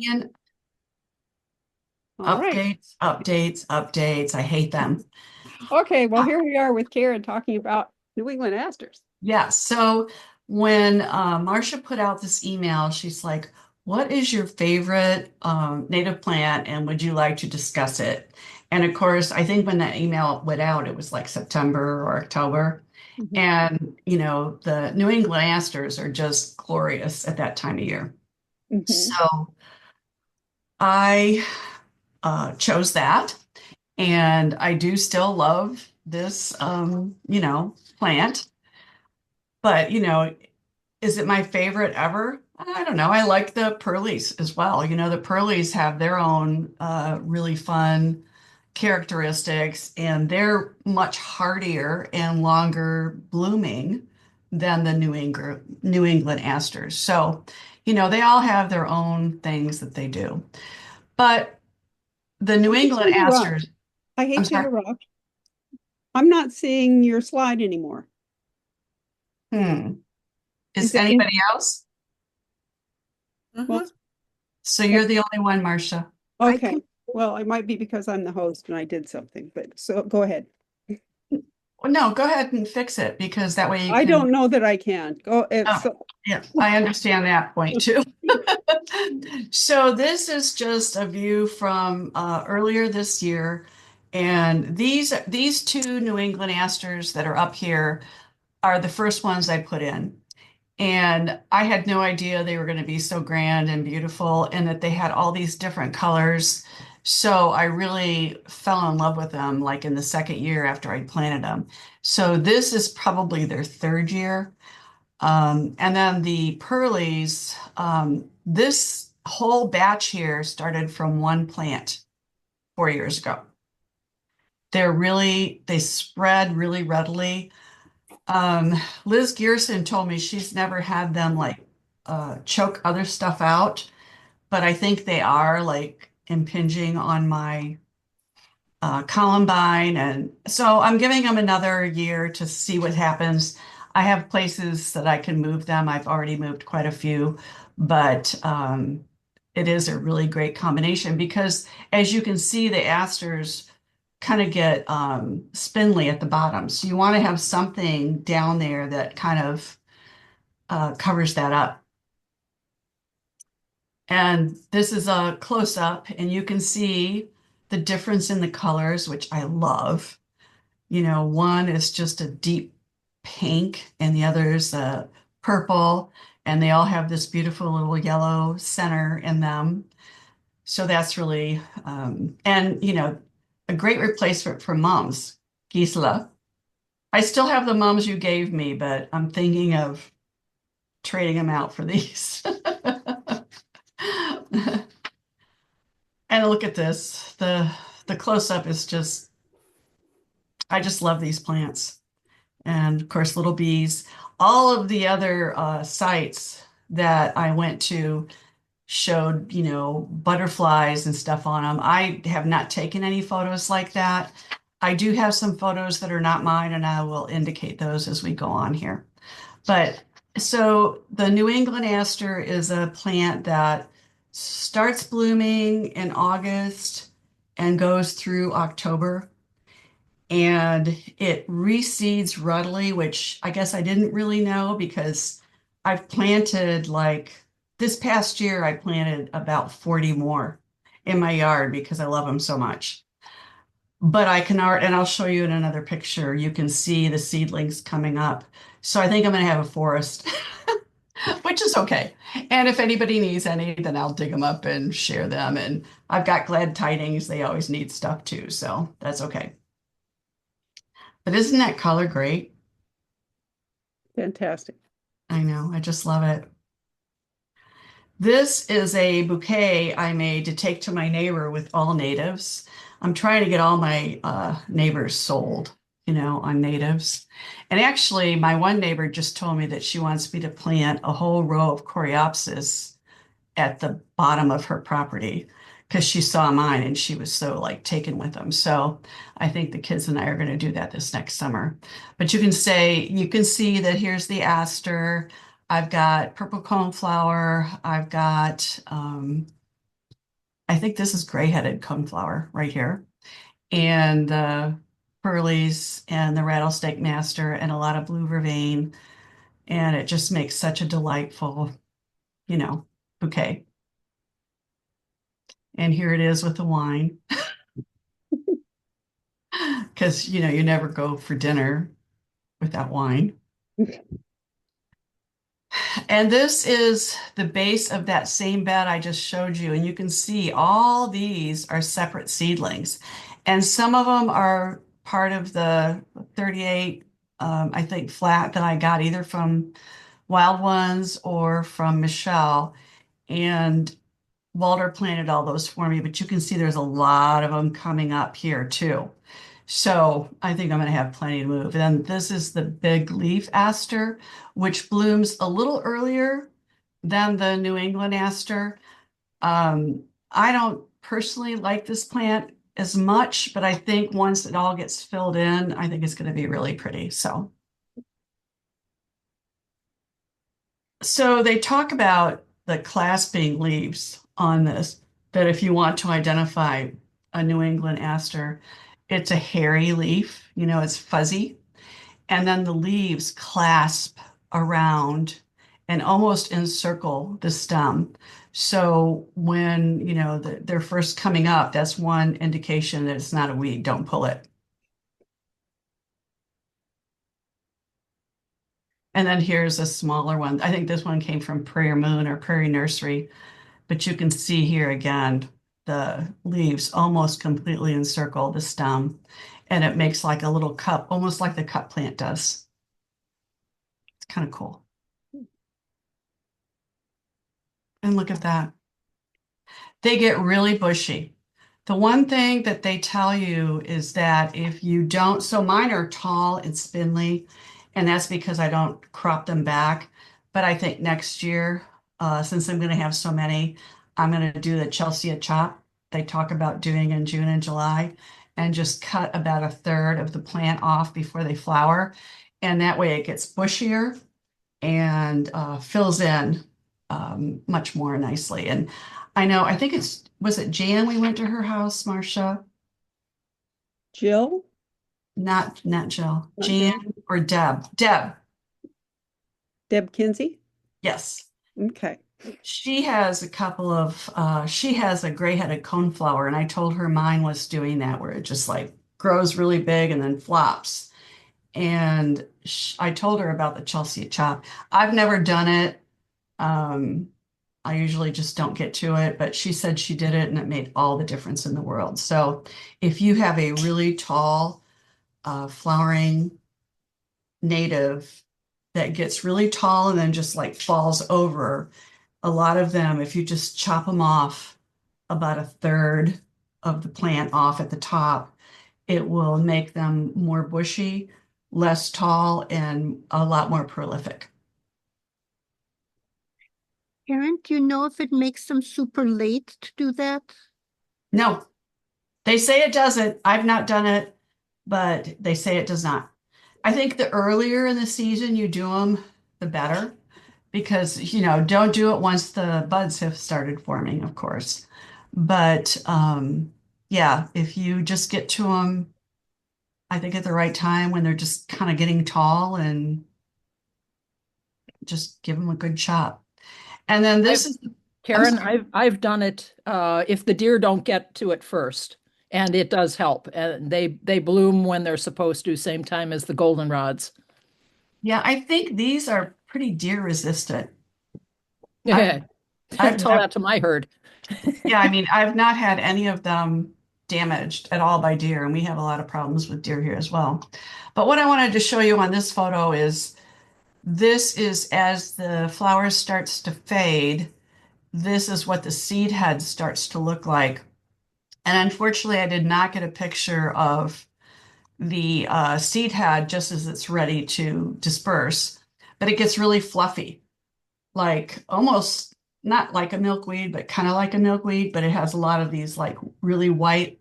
And All right. updates, updates, updates. I hate them. Okay, well, here we are with Karen talking about New England asters. Yeah. So when Marcia put out this email, she's like, "What is your favorite native plant, and would you like to discuss it?" And of course, I think when that email went out, it was like September or October. Mhm, And, the New England asters are just glorious at that time of year. mhm. So I chose that. And I do still love this, plant. But, is it my favorite ever? I don't know. I like the pearlies as well. The pearlies have their own really fun characteristics, and they're much hardier and longer blooming than the New England asters. So, they all have their own things that they do. But the I New hate to England interrupt. asters, I I'm hate to sorry. interrupt. I'm not seeing your slide anymore. Hmm. Is Is it in? anybody else? Well, So eh, you're the only one, Marcia. I okay. can, Well, it might be because I'm the host and I did something, but so go ahead. well, no, go ahead and fix it because that way you I can. don't know that I can. Go if Oh, so. yeah, I understand that point too. So this is just a view from earlier this year, and these two New England asters that are up here are the first ones I put in. And I had no idea they were going to be so grand and beautiful and that they had all these different colors. So I really fell in love with them like in the second year after I planted them. So this is probably their third year. And then the pearlies, this whole batch here started from one plant 4 years ago. They spread really readily. Um, Liz Gearson told me she's never had them like choke other stuff out, but I think they are like impinging on my Columbine. And so I'm giving them another year to see what happens. I have places that I can move them. I've already moved quite a few, but it is a really great combination because as you can see, the asters kind of get spindly at the bottom. So you want to have something down there that kind of covers that up. And this is a close up, and you can see the difference in the colors, which I love. One is just a deep pink, and the other is a purple, and they all have this beautiful little yellow center in them. So that's really, and a great replacement for mums, Gisela. I still have the mums you gave me, but I'm thinking of trading them out for these. And look at this. The close up is just I just love these plants. And of course, little bees. All of the other sites that I went to showed, butterflies and stuff on them. I have not taken any photos like that. I do have some photos that are not mine, and I will indicate those as we go on here. But so the New England aster is a plant that starts blooming in August and goes through October. And it reseeds readily, which I guess I didn't really know because I've planted like this past year, I planted about 40 more in my yard because I love them so much. But I can art, and I'll show you in another picture. You can see the seedlings coming up. So I think I'm going to have a forest, which is okay. And if anybody needs any, then I'll dig them up and share them. And I've got glad tidings. They always need stuff too. So that's okay. But isn't that color great? Fantastic. I know. I just love it. This is a bouquet I made to take to my neighbor with all natives. I'm trying to get all my neighbors sold, on natives. And actually, my one neighbor just told me that she wants me to plant a whole row of coreopsis at the bottom of her property because she saw mine and she was so like taken with them. So I think the kids and I are going to do that this next summer. But you can see that here's the aster. I've got purple coneflower. I've got I think this is gray-headed coneflower right here. And the pearlies and the rattlesnake master and a lot of blue vervain. And it just makes such a delightful, you know, bouquet. And here it is with the wine, because, you never go for dinner without wine. And this is the base of that same bed I just showed you. And you can see all these are separate seedlings. And some of them are part of the 38, I think, flat that I got either from Wild Ones or from Michelle. And Walter planted all those for me, but you can see there's a lot of them coming up here too. So I think I'm going to have plenty to move. And then this is the big leaf aster, which blooms a little earlier than the New England aster. I don't personally like this plant as much, but I think once it all gets filled in, I think it's going to be really pretty. So they talk about the clasping leaves on this, that if you want to identify a New England aster, it's a hairy leaf, it's fuzzy, and then the leaves clasp around and almost encircle the stem. So when, they're first coming up, that's one indication that it's not a weed. Don't pull it. And then here's a smaller one. I think this one came from Prairie Moon or Prairie Nursery. But you can see here again, the leaves almost completely encircle the stem, and it makes like a little cup, almost like the cup plant does. It's kind of cool. And look at that. They get really bushy. The one thing that they tell you is that if you don't, so mine are tall and spindly, and that's because I don't crop them back. But I think next year, since I'm going to have so many, I'm going to do the Chelsea chop they talk about doing in June and July, and just cut about a third of the plant off before they flower. And that way it gets bushier and fills in much more nicely. And I think was it Jan we went to her house, Marcia? Jill? Not Jill. Not Jan Jill? or Deb? Deb. Deb Kinsey? Yes. Okay. She has she has a gray-headed coneflower, and I told her mine was doing that, where it just like grows really big and then flops. And I told her about the Chelsea chop. I've never done it. Um, I usually just don't get to it, but she said she did it and it made all the difference in the world. So if you have a really tall, flowering native that gets really tall and then just like falls over, a lot of them, if you just chop them off about a third of the plant off at the top, it will make them more bushy, less tall, and a lot more prolific. Karen, do you know if it makes them super late to do that? No, they say it doesn't. I've not done it, but they say it does not. I think the earlier in the season you do them, the better, because, don't do it once the buds have started forming, of course. But yeah, if you just get to them, I think at the right time when they're just kind of getting tall, and just give them a good chop. And then this is, I'm Karen, sorry. I've done it if the deer don't get to it first, and it does help. And they bloom when they're supposed to, same time as the goldenrods. Yeah, I think these are pretty deer resistant. I've, Yeah, I've tell never, that to my herd. yeah, I mean, I've not had any of them damaged at all by deer, and we have a lot of problems with deer here as well. But what I wanted to show you on this photo is this is as the flower starts to fade, this is what the seed head starts to look like. And unfortunately, I did not get a picture of the seed head just as it's ready to disperse, but it gets really fluffy, like almost not like a milkweed, but kind of like a milkweed, but it has a lot of these like really white,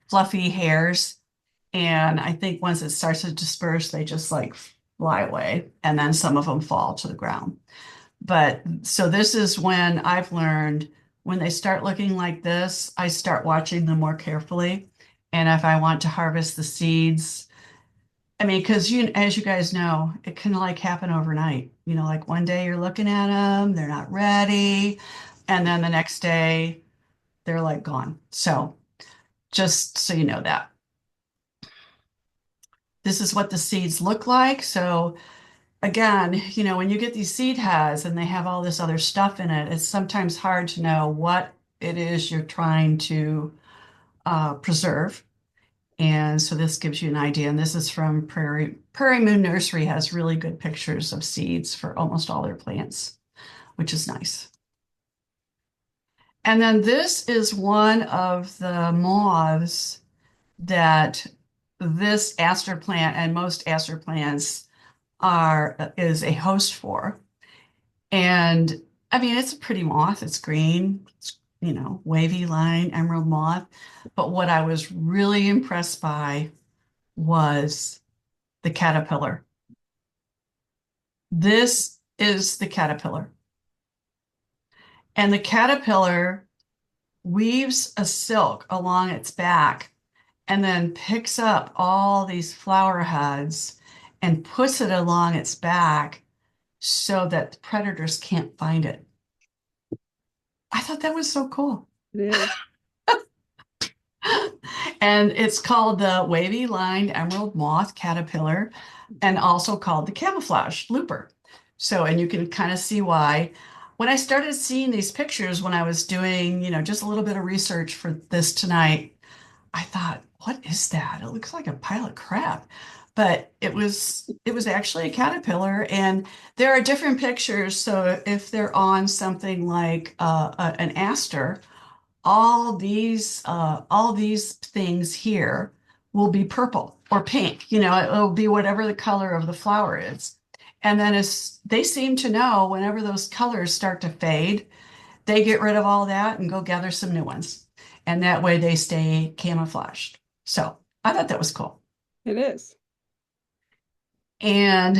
fluffy hairs. And I think once it starts to disperse, they just like fly away, and then some of them fall to the ground. But so this is when I've learned when they start looking like this, I start watching them more carefully. And if I want to harvest the seeds, I mean, because as you guys know, it can like happen overnight. Like one day you're looking at them, they're not ready, and then the next day they're like gone. So just so you know that. This is what the seeds look like. So again, when you get these seed heads and they have all this other stuff in it, it's sometimes hard to know what it is you're trying to preserve. And so this gives you an idea. And this is from Prairie Moon Nursery, has really good pictures of seeds for almost all their plants, which is nice. And then this is one of the moths that this aster plant and most aster plants is a host for. And I mean, it's a pretty moth. It's green. It's, wavy line emerald moth. But what I was really impressed by was the caterpillar. This is the caterpillar. And the caterpillar weaves a silk along its back and then picks up all these flower heads and puts it along its back so that predators can't find it. I thought that was so cool. It is. And it's called the wavy lined emerald moth caterpillar, and also called the camouflage looper. So, and you can kind of see why. When I started seeing these pictures, when I was doing, just a little bit of research for this tonight, I thought, what is that? It looks like a pile of crap. But it was actually a caterpillar, and there are different pictures. So if they're on something like an aster, all these things here will be purple or pink. It'll be whatever the color of the flower is. And then as they seem to know, whenever those colors start to fade, they get rid of all that and go gather some new ones. And that way they stay camouflaged. So I thought that was cool. It is. And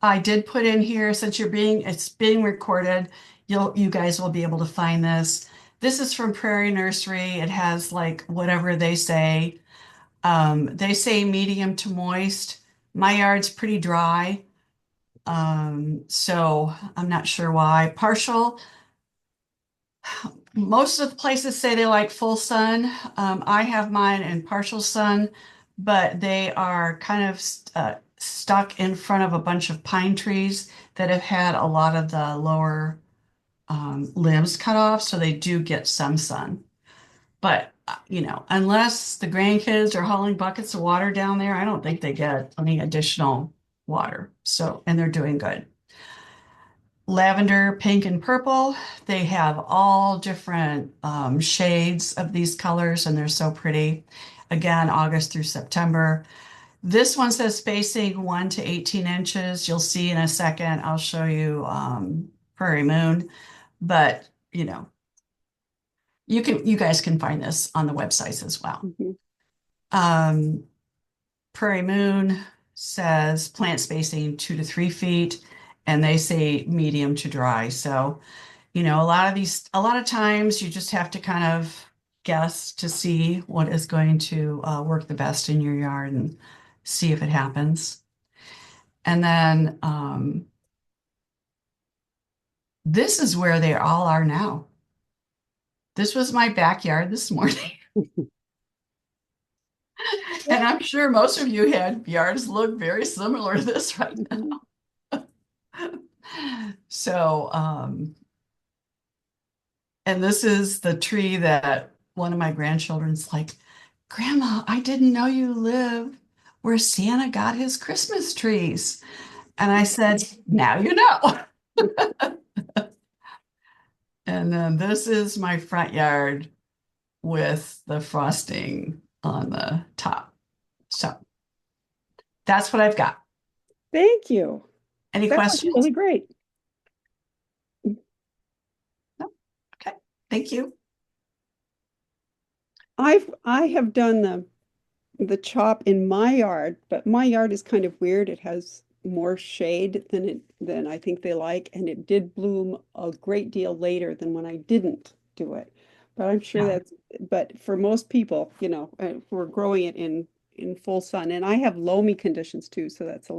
I did put in here, since it's being recorded, you guys will be able to find this. This is from Prairie Nursery. It has like whatever they say. They say medium to moist. My yard's pretty dry. So I'm not sure why. Partial. Most of the places say they like full sun. I have mine in partial sun, but they are kind of stuck in front of a bunch of pine trees that have had a lot of the lower limbs cut off, so they do get some sun. But, unless the grandkids are hauling buckets of water down there, I don't think they get any additional water. So, and they're doing good. Lavender, pink, and purple. They have all different shades of these colors, and they're so pretty. Again, August through September. This one says spacing 1 to 18 inches. You'll see in a second. I'll show you Prairie Moon, but you guys can find this on the websites as well. Mhm. Prairie Moon says plant spacing 2 to 3 feet, and they say medium to dry. So, a lot of times you just have to kind of guess to see what is going to work the best in your yard and see if it happens. And then this is where they all are now. This was my backyard this morning. And I'm sure most of you had yards look very similar to this right now. So, and this is the tree that one of my grandchildren's like, Grandma, I didn't know you live where Santa got his Christmas trees. And I said, now you know. And then this is my front yard with the frosting on the top. So that's what I've got. Thank you. Any That was questions? really great. No? Okay, thank you. I have done the chop in my yard, but my yard is kind of weird. It has more shade than I think they like, and it did bloom a great deal later than when I didn't. do it. But I'm sure Yeah. but for most people, we're growing it in full sun, and I have loamy conditions too, so that's a